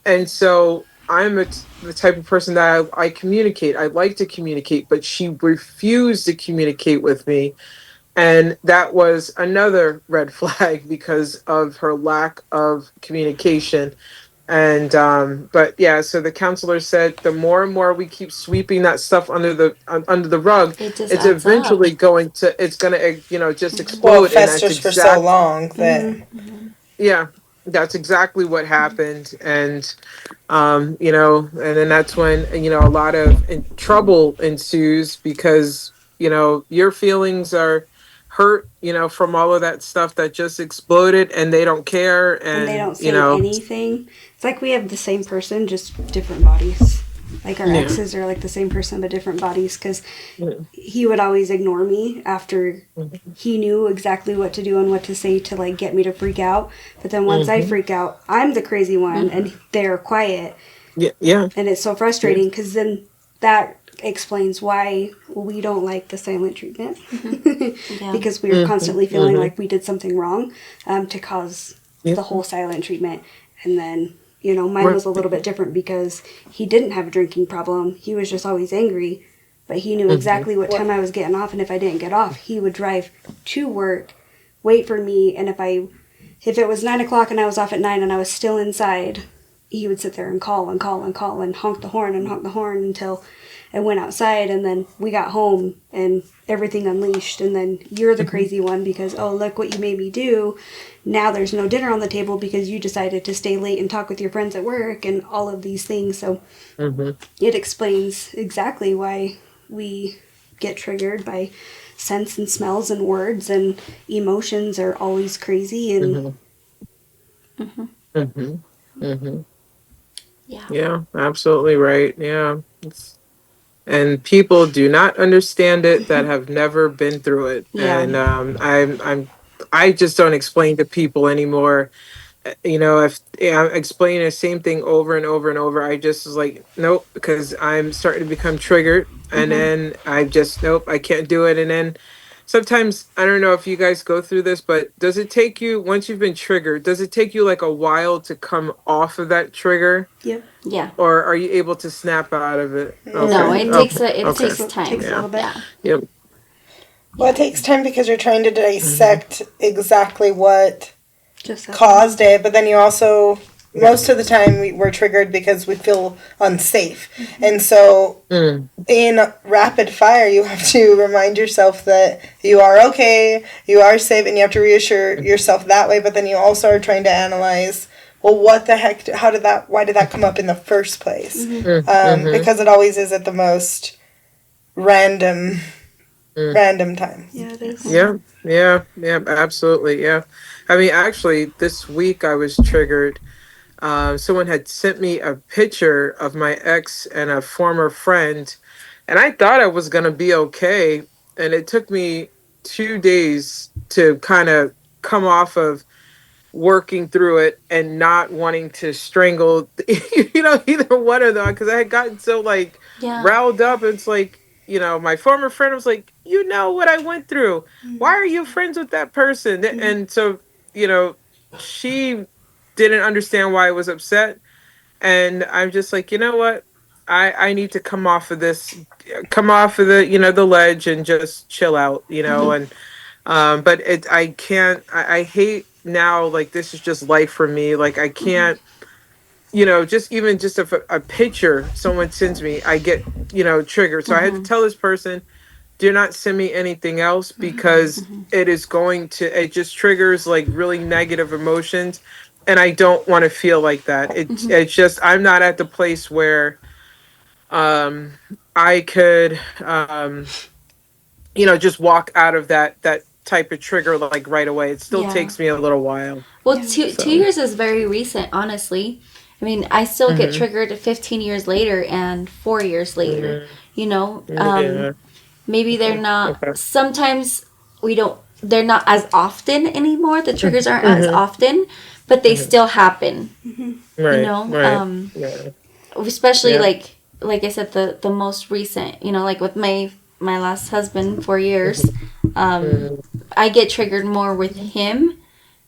And so the type of person that I communicate. I like to communicate, but she refused to communicate with me. And that was another red flag because of her lack of communication. And but yeah, so the counselor said the more and more we keep sweeping that stuff under the rug, It just it's adds up. eventually it's going to just Well, explode. it And that's festers for so long that yeah, that's exactly what happened. And and then that's when a lot of trouble ensues because your feelings are hurt from all of that stuff that just exploded, and they don't care. And they And don't say anything. It's like we have the same person, just different bodies. Like our exes are like the same person but different bodies, because he would always ignore me after he knew exactly what to do and what to say to like get me to freak out. But then once I freak out, I'm the crazy one and they're quiet. yeah. And it's so frustrating because then that explains why we don't like the silent treatment. Yeah. Because we were constantly feeling like we did something wrong to cause the whole silent treatment. And then, mine was a little bit different because he didn't have a drinking problem. He was just always angry. But he knew exactly what time I was getting off. And if I didn't get off, he would drive to work, wait for me. And if it was 9 o'clock and I was off at 9 and I was still inside, he would sit there and call and call and call and honk the horn until I went outside. And then we got home and everything unleashed. And then you're the crazy one because, oh, look what you made me do. Now there's no dinner on the table because you decided to stay late and talk with your friends at work and all of these things. So it explains exactly why we get triggered by scents and smells and words, and emotions are always crazy. And Yeah, absolutely right. Yeah. And people do not understand it that have never been through it. Yeah. And I just don't explain to people anymore. If I'm explaining the same thing over and over and over, I just was like, nope, because I'm starting to become triggered. And then I just, nope, I can't do it. And then sometimes, I don't know if you guys go through this, but does it take you, once you've been triggered, does it take you like a while to come off of that trigger? yep. Yeah. Or are you able to snap out of it? No, it takes time. Takes a little bit. Yeah. Yep. well, it takes time because you're trying to dissect exactly what Just that. caused it, but then you also most of the time we're triggered because we feel unsafe. And so in rapid fire you have to remind yourself that you are okay, you are safe, and you have to reassure yourself that way. But then you also are trying to analyze, well, what the heck, why did that come up in the first place? Because it always is at the most random time. Yeah, it is. Yeah, absolutely. Yeah. I mean, actually, this week I was triggered. Someone had sent me a picture of my ex and a former friend, and I thought I was going to be okay. And it took me 2 days to kind of come off of working through it and not wanting to strangle, either one of them, because I had gotten so Yeah. riled up. It's like, my former friend was like, you know what I went through. Why are you friends with that person? And so, you know, she didn't understand why I was upset. And I'm just like, you know what? I need to come off of this, come off of the ledge and just chill out, and but I can't, I hate now, like, this is just life for me. Like, I can't, just even just a picture someone sends me, I get, triggered. So I had to tell this person, do not send me anything else because it just triggers like really negative emotions. And I don't want to feel like that. It's just, I'm not at the place where um, I could, just walk out of that type of trigger like right away. It still Yeah. takes me a little while. Well, Yeah. 2 years is very recent, honestly. I mean, I still get triggered 15 years later and 4 years later. You know, Yeah. maybe they're not. Okay. Sometimes we don't. They're not as often anymore. The triggers aren't as Mhm. often, but they still happen. You Right. know, Right. Yeah. especially Yeah. like I said, the most recent. You know, like with my last husband, 4 years. Um, I get triggered more with him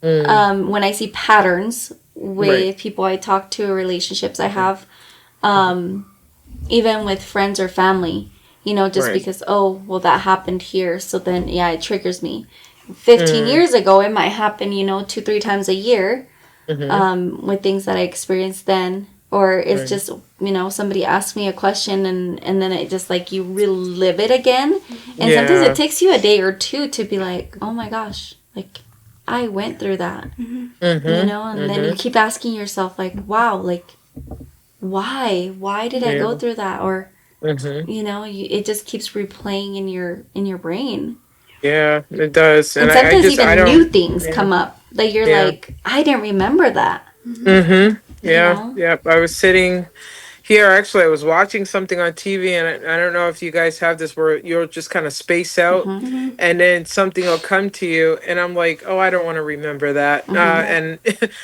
when I see patterns with Right. people I talk to or relationships I have, even with friends or family, just Right. because, oh, well, that happened here. So then, yeah, it triggers me. 15 years ago, it might happen, 2, 3 times a year with things that I experienced then. Or it's Right. just, somebody asked me a question and then it just like you relive it again. And sometimes Yeah. it takes you a day or two to be like, oh my gosh, like I went through that, and then you keep asking yourself, like, wow, like, why did I go Yeah. through that? Or, Mhm. it just keeps replaying in your brain. Yeah, it does. And And I sometimes just, I even new don't, things yeah. come up that you're Yeah. like, I didn't remember that, you Yeah. know? Yep. I was sitting here, actually, I was watching something on TV, and I don't know if you guys have this where you'll just kind of space out and then something will come to you, and I'm like, oh, I don't want to remember that. And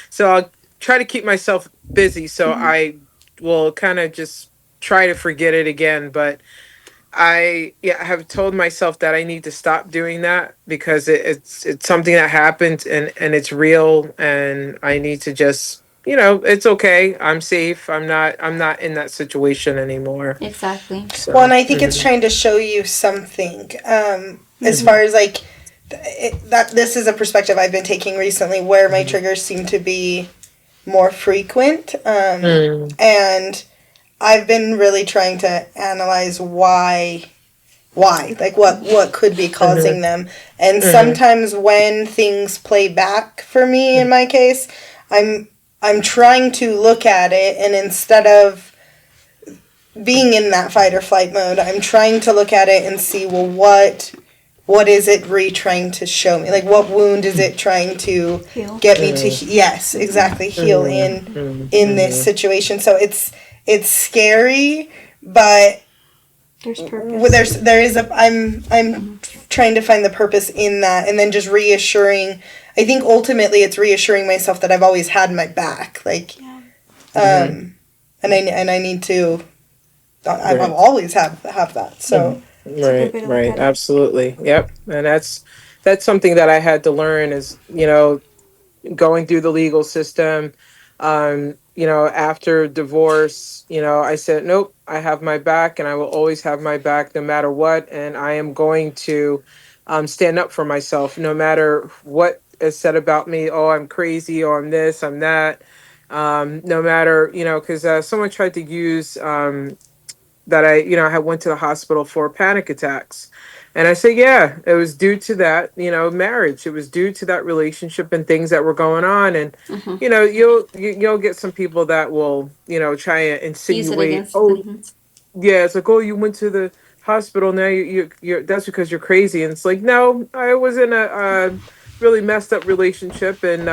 so I'll try to keep myself busy so I will kind of just try to forget it again. But I have told myself that I need to stop doing that because it's something that happened, and it's real, and I need to just, it's okay. I'm safe. I'm not in that situation anymore. Exactly. Well, So and I think it's trying to show you something. As far as like that, this is a perspective I've been taking recently, where my triggers seem to be more frequent, and I've been really trying to analyze why, like what could be causing them. And sometimes when things play back for me, in my case, I'm trying to look at it, and instead of being in that fight or flight mode, I'm trying to look at it and see, well, what is it trying to show me? Like, what wound is it trying to Heal. get me to? Yes, exactly. Heal in this situation. So it's scary, but There's purpose. there is a I'm trying to find the purpose in that, and then just reassuring. I think ultimately it's reassuring myself that I've always had my back, like, and I need to. I've always have that. So. right, way to look right, at it. absolutely, yep. And that's something that I had to learn is, going through the legal system. After divorce, I said, nope, I have my back and I will always have my back no matter what. And I am going to stand up for myself no matter what is said about me. Oh, I'm crazy, or I'm this, I'm that. No matter, because someone tried to use that I had went to the hospital for panic attacks. And I say, yeah, it was due to that, marriage. It was due to that relationship and things that were going on. And, you'll get some people that will, try and Use it insinuate, against. oh, yeah, it's like, oh, you went to the hospital. Now you're that's because you're crazy. And it's like, no, I was in a really messed up relationship and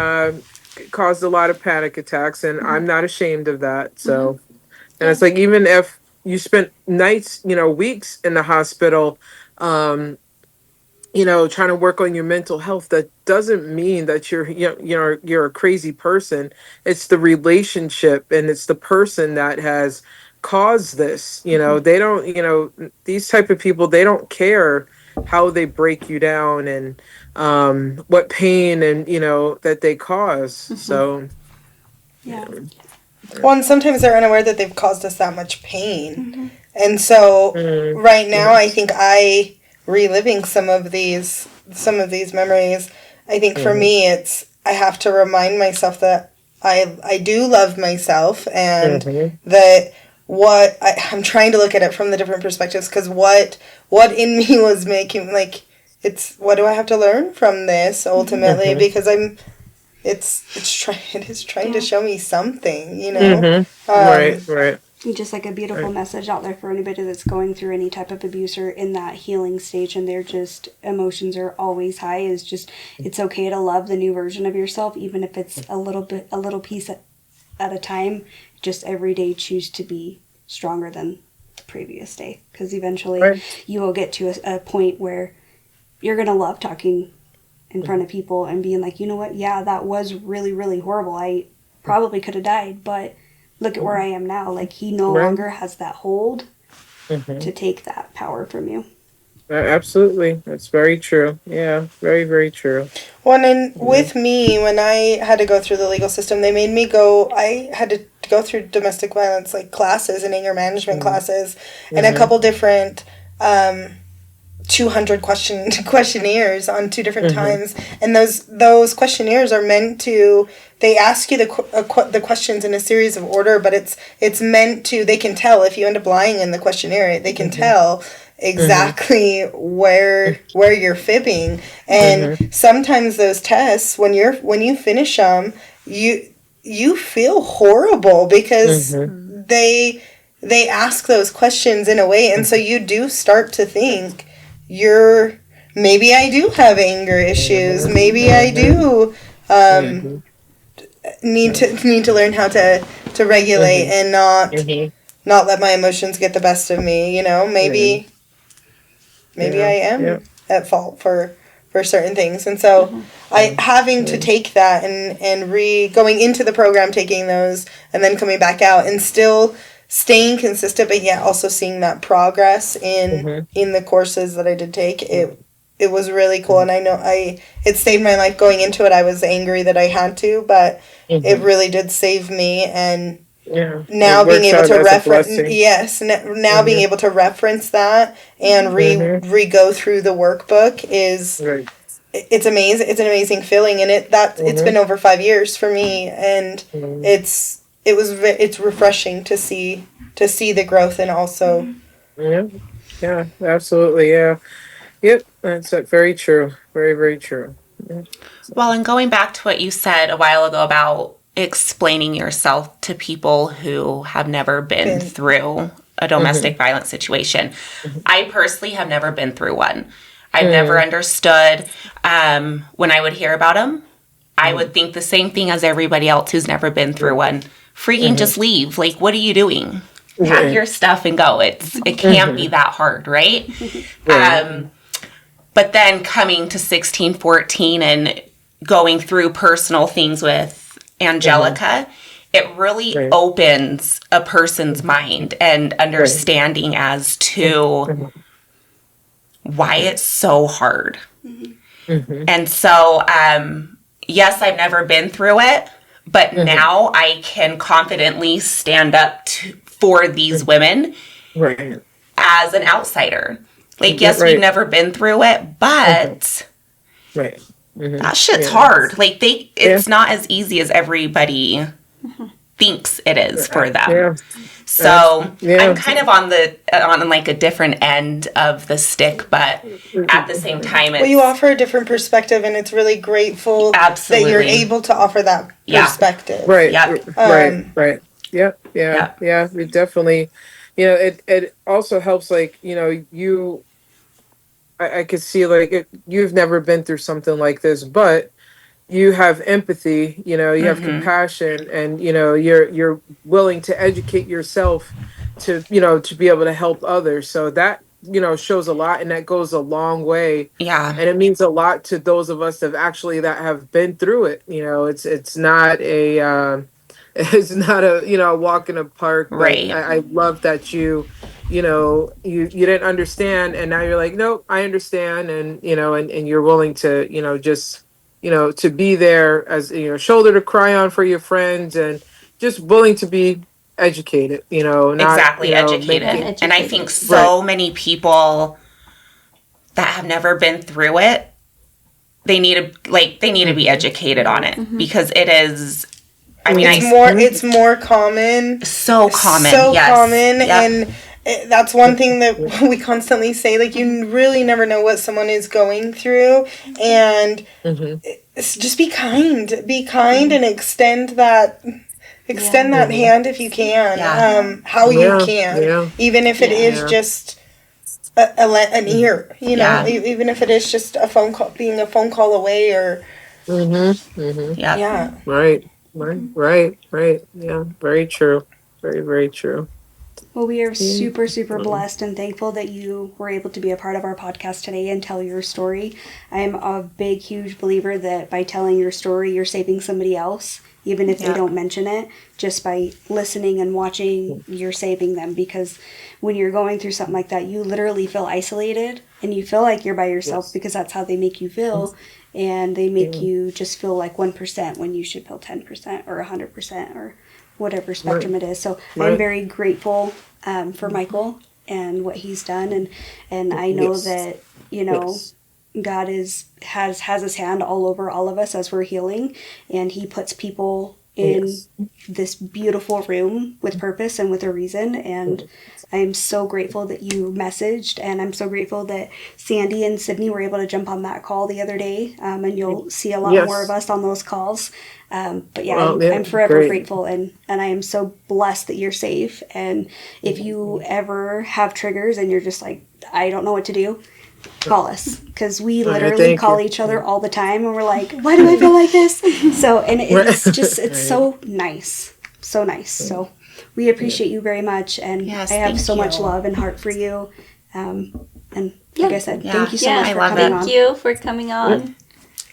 it caused a lot of panic attacks. And I'm not ashamed of that. So, and it's like, even if you spent nights, weeks in the hospital, um, trying to work on your mental health, that doesn't mean that you're a crazy person. It's the relationship and it's the person that has cause this. They don't, these type of people, they don't care how they break you down and what pain and that they cause. So Yeah. Well, and sometimes they're unaware that they've caused us that much pain. And so right now I think reliving some of these memories, I think for me I have to remind myself that I do love myself, and that I'm trying to look at it from the different perspectives, because what in me was making, like, it's, what do I have to learn from this ultimately, because it is trying to show me something, right. Just like a beautiful message out there for anybody that's going through any type of abuse or in that healing stage, and their just emotions are always high, is just, it's okay to love the new version of yourself, even if it's a little piece at a time. Just every day choose to be stronger than the previous day, because eventually you will get to a point where you're going to love talking in front of people and being like, you know what, yeah, that was really, really horrible. I probably could have died, but look at where I am now. Like, he no longer has that hold to take that power from you. Absolutely. That's very true. Yeah, very, very true. Well, and with me, when I had to go through the legal system, they made me I had to go through domestic violence, like, classes and anger management classes, and a couple different 200 questionnaires on 2 different times, and those questionnaires are meant to, they ask you the questions in a series of order, but it's meant to, they can tell if you end up lying in the questionnaire, they can tell exactly where you're fibbing, and sometimes those tests, when you finish them, you feel horrible, because they ask those questions in a way, and so you do start to think, maybe I do have anger issues. Maybe I do need to learn how to regulate and not let my emotions get the best of me. Maybe I am at fault for certain things, and so having to take that and going into the program, taking those, and then coming back out, and still staying consistent, but yet also seeing that progress in the courses that I did take. It was really cool, and I know it saved my life. Going into it, I was angry that I had to, but it really did save me, and now being able to reference being able to reference that and re-go through the workbook is it's amazing. It's an amazing feeling, and it's been over 5 years for me, and it's refreshing to see the growth, and also yeah, absolutely, yep, that's very true, very, very true. Well, and going back to what you said a while ago about explaining yourself to people who have never been through a domestic violence situation, I personally have never been through one. I've never understood. When I would hear about them, I would think the same thing as everybody else who's never been through one. Freaking just leave. Like, what are you doing? Pack your stuff and go. It can't be that hard, right? But then coming to 16, 14 and going through personal things with Angelica, it really opens a person's mind and understanding as to why it's so hard. And so, yes, I've never been through it, but now I can confidently stand up for these women as an outsider. Like, yes, we've never been through it, but that shit's hard. Like, it's not as easy as everybody thinks it is for them. So I'm kind of on like a different end of the stick, but at the same time, you offer a different perspective, and it's really grateful that you're able to offer that perspective. Right. Yeah. We definitely, it also helps, like, I could see, like, you've never been through something like this, but you have empathy, you have compassion, and, you're willing to educate yourself to be able to help others. So that, shows a lot, and that goes a long way. Yeah. And it means a lot to those of us that have been through it. It's not is not a, a walk in a park. But Right. I love that you didn't understand, and now you're like, nope, I understand, and and you're willing to, just, to be there as, shoulder to cry on for your friends, and just willing to be educated, not, Exactly, educated. making, And I think right. so many people that have never been through it, they need to be educated on it, because it is, I mean, it's more common. So common. So yes. common. Yep. And that's one thing that we constantly say, like, you really never know what someone is going through. And just be kind. Be kind and extend that hand if you can. Yeah. How you can. Yeah. Even if it is just an ear, even if it is just a phone call, being a phone call away, or Yeah. Right. Yeah, very true. Very, very true. Well, we are super, super blessed and thankful that you were able to be a part of our podcast today and tell your story. I am a big, huge believer that by telling your story, you're saving somebody else, even if they don't mention it. Just by listening and watching, you're saving them, because when you're going through something like that, you literally feel isolated and you feel like you're by yourself, because that's how they make you feel. And they make you just feel like 1% when you should feel 10% or 100% or whatever spectrum it is. So I'm very grateful for Michael and what he's done, and I know that God has his hand all over all of us as we're healing, and he puts people in this beautiful room with purpose and with a reason. And I'm so grateful that you messaged, and I'm so grateful that Sandy and Sydney were able to jump on that call the other day, and you'll see a lot more of us on those calls. But I'm forever grateful, and I am so blessed that you're safe. And if you ever have triggers and you're just like, I don't know what to do, call us, because we literally call each other all the time, and we're like, why do I feel like this? So, and it's just, it's so nice. So we appreciate you very much, and I have so much love and heart for you. And like I said, thank you so much for coming on. Thank you for coming on.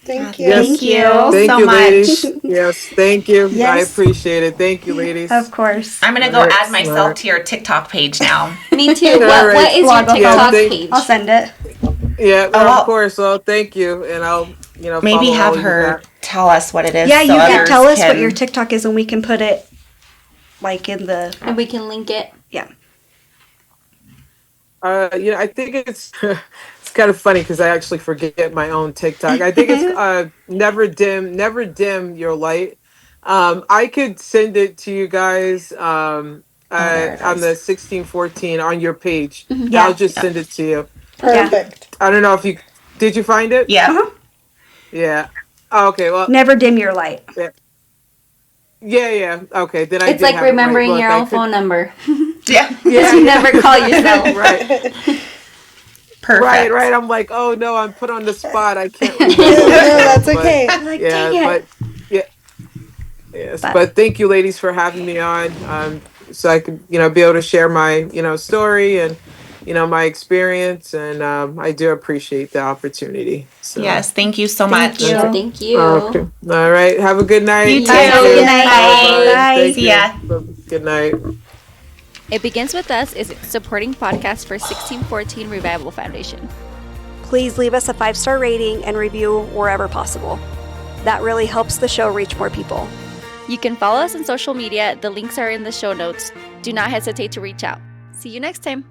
Thank you. Yes. Thank you Thank so you, much. ladies. Yes, thank you. Yes. I appreciate it. Thank you, ladies. Of course. I'm going to go add myself to your TikTok page now. Me too. What is your TikTok page? I'll send it. Yeah, of course. Well, thank you. And I'll, maybe follow have all her tell us what it is. Yeah, so you can others tell us what your TikTok is, and we can put it like in the... And we can link it. Yeah. I think it's kind of funny because I actually forget my own TikTok. I think it's never dim your light. I could send it to you guys on the 1614 on your page. Yeah. I'll just send it to you. Perfect. I don't know if did you find it? Yeah. Yeah. Oh, okay. Well, never dim your light. Yeah. Okay. Then it's like remembering your own phone number. Yeah. You never call yourself. Right. Perfect. Right. I'm like, oh no, I'm put on the spot. I can't remember. No, that's okay. Like, dang it. Yes. But thank you, ladies, for having me on. So I could, be able to share my, story and, my experience, and I do appreciate the opportunity. So. Yes, thank you so much. Thank you. Okay. All right. Have a good night. You too. Good night. Bye. Thank See ya. you. Good night. It Begins With Us is a supporting podcast for 1614 Revival Foundation. Please leave us a 5-star rating and review wherever possible. That really helps the show reach more people. You can follow us on social media. The links are in the show notes. Do not hesitate to reach out. See you next time.